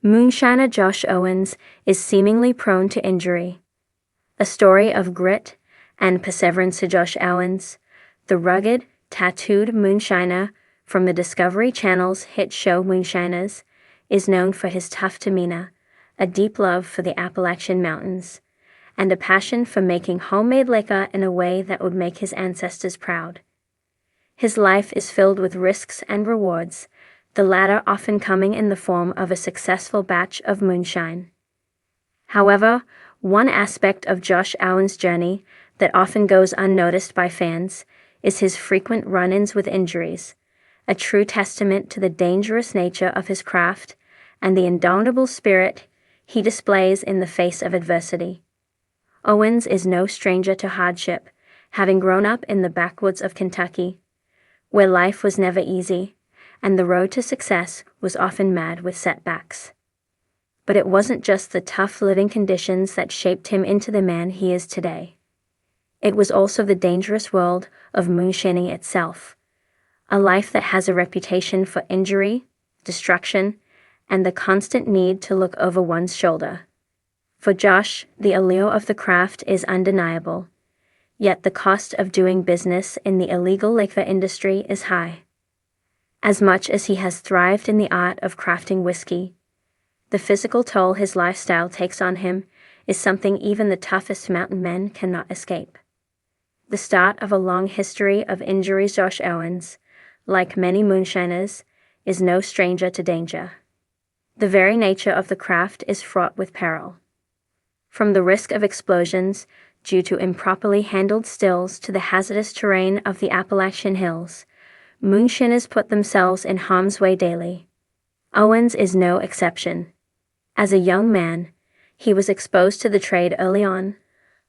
Moonshiner Josh Owens is seemingly prone to injury. A story of grit and perseverance to Josh Owens, the rugged, tattooed moonshiner from the Discovery Channel's hit show Moonshiners, is known for his tough demeanor, a deep love for the Appalachian Mountains, and a passion for making homemade liquor in a way that would make his ancestors proud. His life is filled with risks and rewards, the latter often coming in the form of a successful batch of moonshine. However, one aspect of Josh Owens' journey that often goes unnoticed by fans is his frequent run-ins with injuries, a true testament to the dangerous nature of his craft and the indomitable spirit he displays in the face of adversity. Owens is no stranger to hardship, having grown up in the backwoods of Kentucky, where life was never easy, and the road to success was often mad with setbacks. But it wasn't just the tough living conditions that shaped him into the man he is today. It was also the dangerous world of moonshining itself, a life that has a reputation for injury, destruction, and the constant need to look over one's shoulder. For Josh, the allure of the craft is undeniable, yet the cost of doing business in the illegal liquor industry is high. As much as he has thrived in the art of crafting whiskey, the physical toll his lifestyle takes on him is something even the toughest mountain men cannot escape. The start of a long history of injuries. Josh Owens, like many moonshiners, is no stranger to danger. The very nature of the craft is fraught with peril. From the risk of explosions due to improperly handled stills to the hazardous terrain of the Appalachian Hills, moonshiners put themselves in harm's way daily. Owens is no exception. As a young man, he was exposed to the trade early on,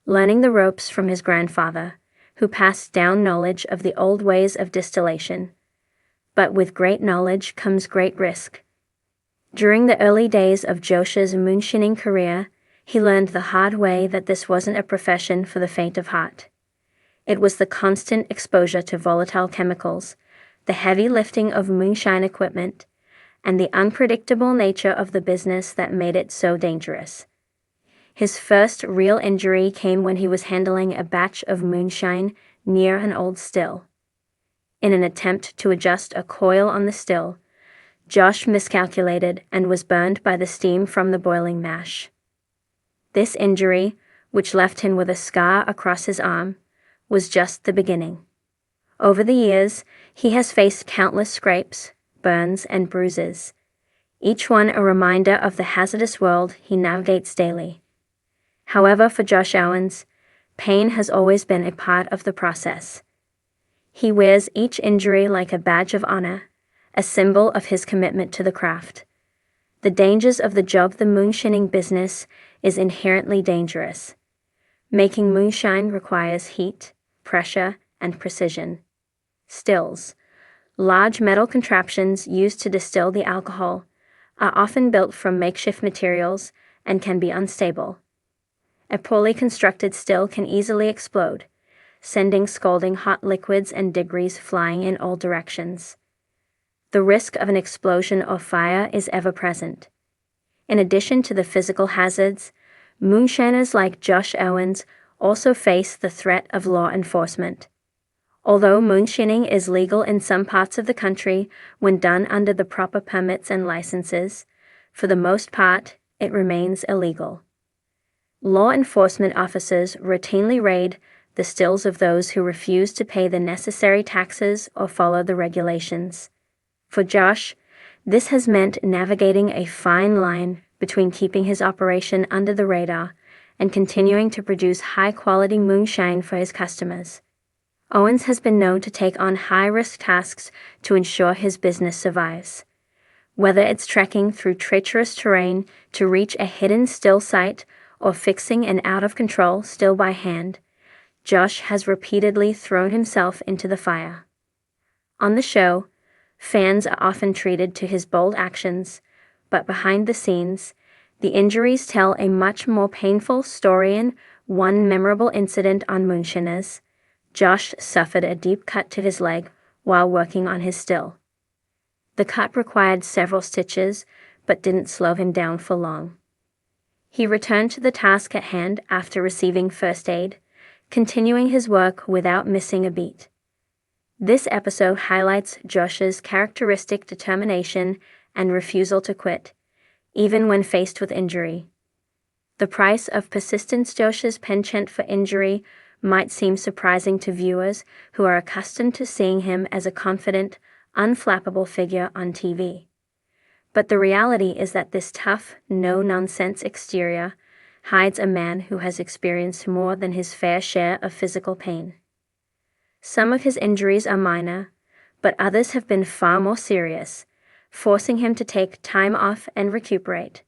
learning the ropes from his grandfather, who passed down knowledge of the old ways of distillation. But with great knowledge comes great risk. During the early days of Josh's moonshining career, he learned the hard way that this wasn't a profession for the faint of heart. It was the constant exposure to volatile chemicals, the heavy lifting of moonshine equipment, and the unpredictable nature of the business that made it so dangerous. His first real injury came when he was handling a batch of moonshine near an old still. In an attempt to adjust a coil on the still, Josh miscalculated and was burned by the steam from the boiling mash. This injury, which left him with a scar across his arm, was just the beginning. Over the years, he has faced countless scrapes, burns, and bruises, each one a reminder of the hazardous world he navigates daily. However, for Josh Owens, pain has always been a part of the process. He wears each injury like a badge of honor, a symbol of his commitment to the craft. The dangers of the job. The moonshining business is inherently dangerous. Making moonshine requires heat, pressure, and precision. Stills, large metal contraptions used to distill the alcohol, are often built from makeshift materials and can be unstable. A poorly constructed still can easily explode, sending scalding hot liquids and debris flying in all directions. The risk of an explosion or fire is ever present. In addition to the physical hazards, moonshiners like Josh Owens also face the threat of law enforcement. Although moonshining is legal in some parts of the country when done under the proper permits and licenses, for the most part, it remains illegal. Law enforcement officers routinely raid the stills of those who refuse to pay the necessary taxes or follow the regulations. For Josh, this has meant navigating a fine line between keeping his operation under the radar and continuing to produce high-quality moonshine for his customers. Owens has been known to take on high-risk tasks to ensure his business survives. Whether it's trekking through treacherous terrain to reach a hidden still site or fixing an out-of-control still by hand, Josh has repeatedly thrown himself into the fire. On the show, fans are often treated to his bold actions, but behind the scenes, the injuries tell a much more painful story. In one memorable incident on Moonshiners, Josh suffered a deep cut to his leg while working on his still. The cut required several stitches, but didn't slow him down for long. He returned to the task at hand after receiving first aid, continuing his work without missing a beat. This episode highlights Josh's characteristic determination and refusal to quit, even when faced with injury. The price of persistence. Josh's penchant for injury might seem surprising to viewers who are accustomed to seeing him as a confident, unflappable figure on TV. But the reality is that this tough, no-nonsense exterior hides a man who has experienced more than his fair share of physical pain. Some of his injuries are minor, but others have been far more serious, forcing him to take time off and recuperate.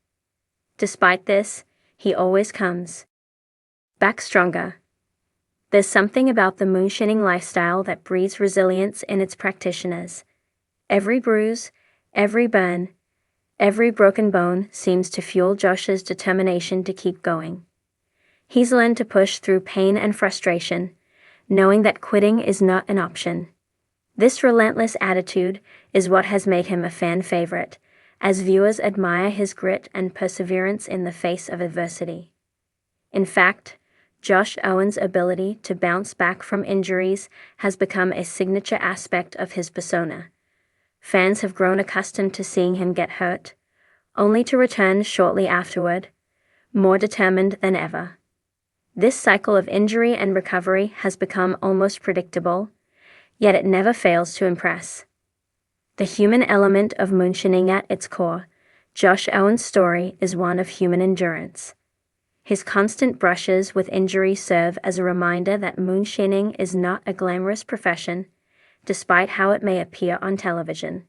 Despite this, he always comes back stronger. There's something about the moonshining lifestyle that breeds resilience in its practitioners. Every bruise, every burn, every broken bone seems to fuel Josh's determination to keep going. He's learned to push through pain and frustration, knowing that quitting is not an option. This relentless attitude is what has made him a fan favorite, as viewers admire his grit and perseverance in the face of adversity. In fact, Josh Owens' ability to bounce back from injuries has become a signature aspect of his persona. Fans have grown accustomed to seeing him get hurt, only to return shortly afterward, more determined than ever. This cycle of injury and recovery has become almost predictable, yet it never fails to impress. The human element of moonshining at its core, Josh Owens' story is one of human endurance. His constant brushes with injury serve as a reminder that moonshining is not a glamorous profession, despite how it may appear on television.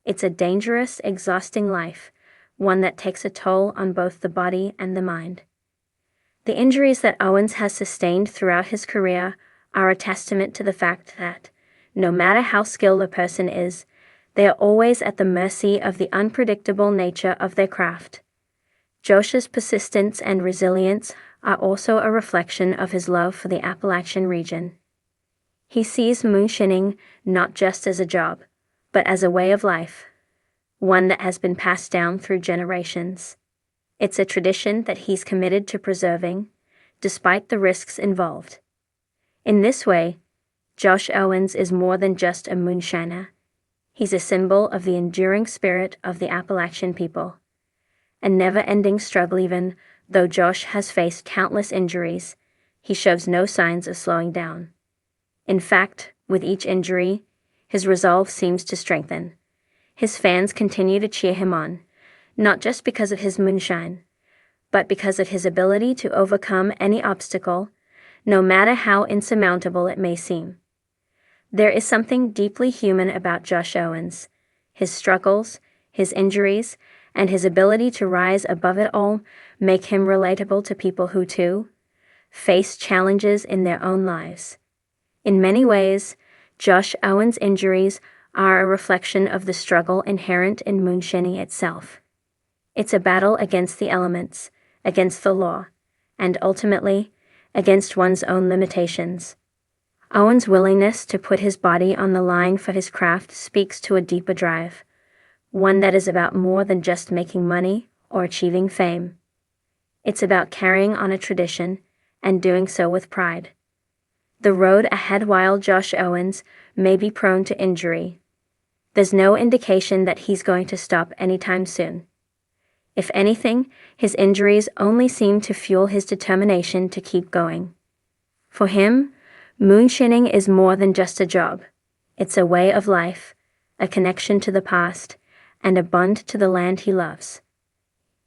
It's a dangerous, exhausting life, one that takes a toll on both the body and the mind. The injuries that Owens has sustained throughout his career are a testament to the fact that, no matter how skilled a person is, they are always at the mercy of the unpredictable nature of their craft. Josh's persistence and resilience are also a reflection of his love for the Appalachian region. He sees moonshining not just as a job, but as a way of life, one that has been passed down through generations. It's a tradition that he's committed to preserving, despite the risks involved. In this way, Josh Owens is more than just a moonshiner. He's a symbol of the enduring spirit of the Appalachian people. A never-ending struggle. Even though Josh has faced countless injuries, he shows no signs of slowing down. In fact, with each injury, his resolve seems to strengthen. His fans continue to cheer him on, not just because of his moonshine, but because of his ability to overcome any obstacle, no matter how insurmountable it may seem. There is something deeply human about Josh Owens. His struggles, his injuries, and his ability to rise above it all make him relatable to people who, too, face challenges in their own lives. In many ways, Josh Owens' injuries are a reflection of the struggle inherent in moonshining itself. It's a battle against the elements, against the law, and ultimately, against one's own limitations. Owens' willingness to put his body on the line for his craft speaks to a deeper drive, one that is about more than just making money or achieving fame. It's about carrying on a tradition and doing so with pride. The road ahead. While Josh Owens may be prone to injury, there's no indication that he's going to stop anytime soon. If anything, his injuries only seem to fuel his determination to keep going. For him, moonshining is more than just a job. It's a way of life, a connection to the past, and a bond to the land he loves.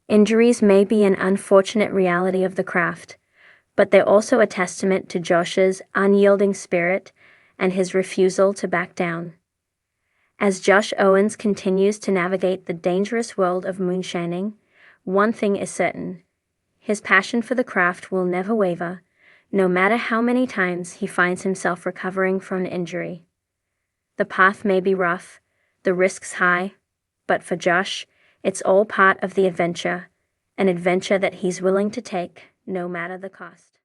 Injuries may be an unfortunate reality of the craft, but they're also a testament to Josh's unyielding spirit and his refusal to back down. As Josh Owens continues to navigate the dangerous world of moonshining, one thing is certain: his passion for the craft will never waver, no matter how many times he finds himself recovering from an injury. The path may be rough, the risks high, but for Josh, it's all part of the adventure, an adventure that he's willing to take, no matter the cost.